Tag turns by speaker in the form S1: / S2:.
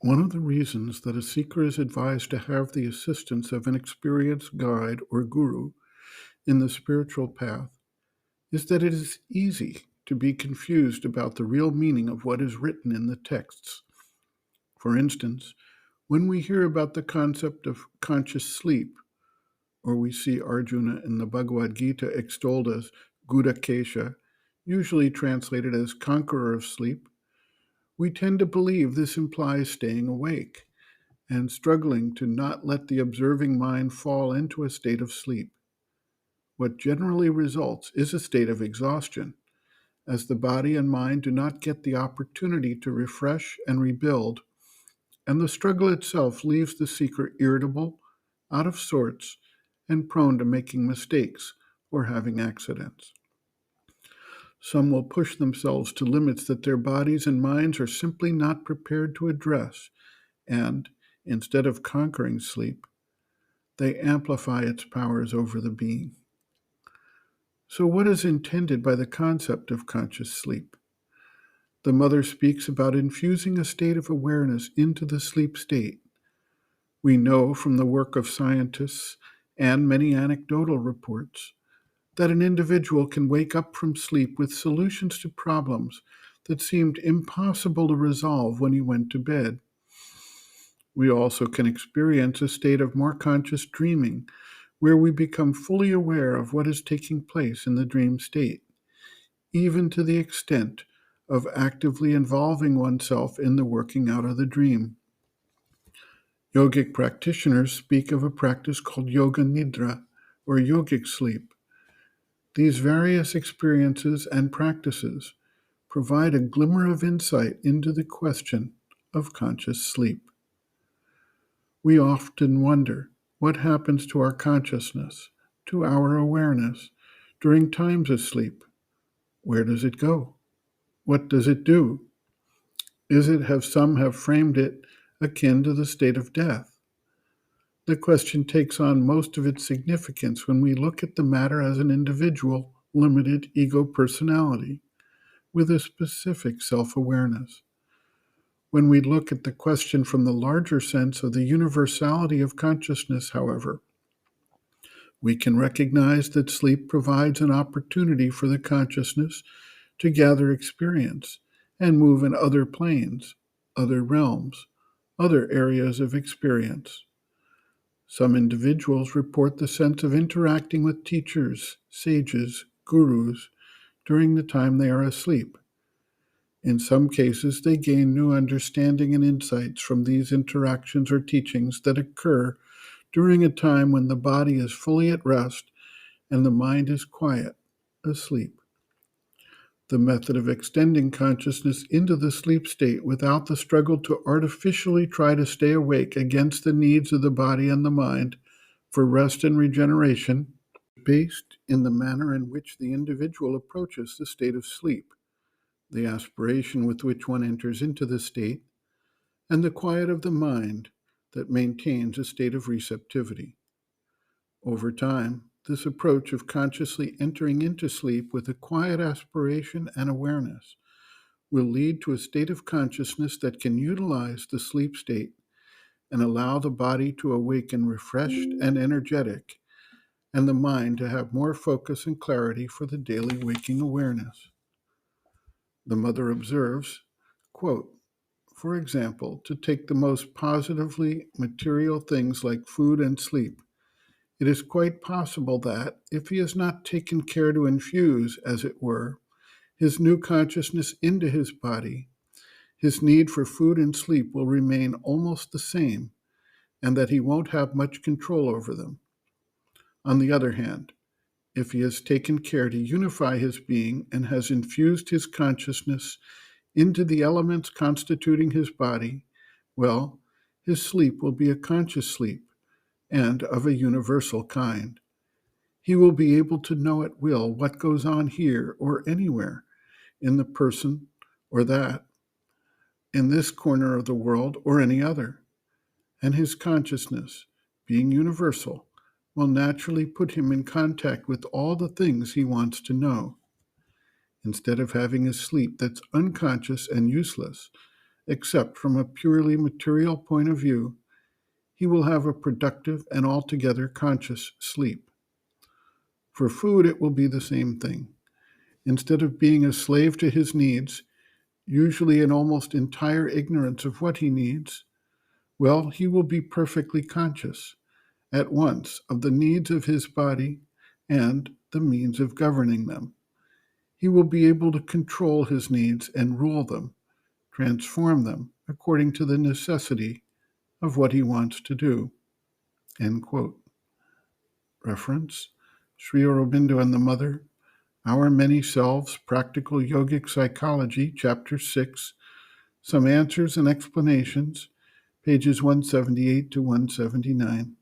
S1: One of the reasons that a seeker is advised to have the assistance of an experienced guide or guru in the spiritual path is that it is easy to be confused about the real meaning of what is written in the texts. For instance, when we hear about the concept of conscious sleep, or we see Arjuna in the Bhagavad Gita extolled as Gudakesha, usually translated as conqueror of sleep, we tend to believe this implies staying awake and struggling to not let the observing mind fall into a state of sleep. What generally results is a state of exhaustion, as the body and mind do not get the opportunity to refresh and rebuild, and the struggle itself leaves the seeker irritable, out of sorts, and prone to making mistakes or having accidents. Some will push themselves to limits that their bodies and minds are simply not prepared to address, and, instead of conquering sleep, they amplify its powers over the being. So, what is intended by the concept of conscious sleep? The mother speaks about infusing a state of awareness into the sleep state. We know from the work of scientists and many anecdotal reports that an individual can wake up from sleep with solutions to problems that seemed impossible to resolve when he went to bed. We also can experience a state of more conscious dreaming where we become fully aware of what is taking place in the dream state, even to the extent of actively involving oneself in the working out of the dream. Yogic practitioners speak of a practice called Yoga Nidra, or yogic sleep. These various experiences and practices provide a glimmer of insight into the question of conscious sleep. We often wonder what happens to our consciousness, to our awareness, during times of sleep. Where does it go? What does it do? Is it, have some have framed it, akin to the state of death? The question takes on most of its significance when we look at the matter as an individual, limited ego personality with a specific self-awareness. When we look at the question from the larger sense of the universality of consciousness, however, we can recognize that sleep provides an opportunity for the consciousness to gather experience and move in other planes, other realms, other areas of experience. Some individuals report the sense of interacting with teachers, sages, gurus during the time they are asleep. In some cases, they gain new understanding and insights from these interactions or teachings that occur during a time when the body is fully at rest and the mind is quiet, asleep. The method of extending consciousness into the sleep state without the struggle to artificially try to stay awake against the needs of the body and the mind for rest and regeneration, based in the manner in which the individual approaches the state of sleep, the aspiration with which one enters into the state, and the quiet of the mind that maintains a state of receptivity. Over time, this approach of consciously entering into sleep with a quiet aspiration and awareness will lead to a state of consciousness that can utilize the sleep state and allow the body to awaken refreshed and energetic, and the mind to have more focus and clarity for the daily waking awareness. The mother observes, quote, for example, to take the most positively material things like food and sleep, it is quite possible that, if he has not taken care to infuse, as it were, his new consciousness into his body, his need for food and sleep will remain almost the same, and that he won't have much control over them. On the other hand, if he has taken care to unify his being and has infused his consciousness into the elements constituting his body, well, his sleep will be a conscious sleep and of a universal kind. He will be able to know at will what goes on here or anywhere in the person or that, in this corner of the world or any other. And his consciousness, being universal, will naturally put him in contact with all the things he wants to know, instead of having a sleep that's unconscious and useless, except from a purely material point of view, he will have a productive and altogether conscious sleep. For food, it will be the same thing. Instead of being a slave to his needs, usually in almost entire ignorance of what he needs, well, he will be perfectly conscious at once of the needs of his body and the means of governing them. He will be able to control his needs and rule them, transform them according to the necessity of what he wants to do. End quote. Reference: Sri Aurobindo and the Mother, Our Many Selves, Practical Yogic Psychology, Chapter 6, Some Answers and Explanations, pages 178 to 179.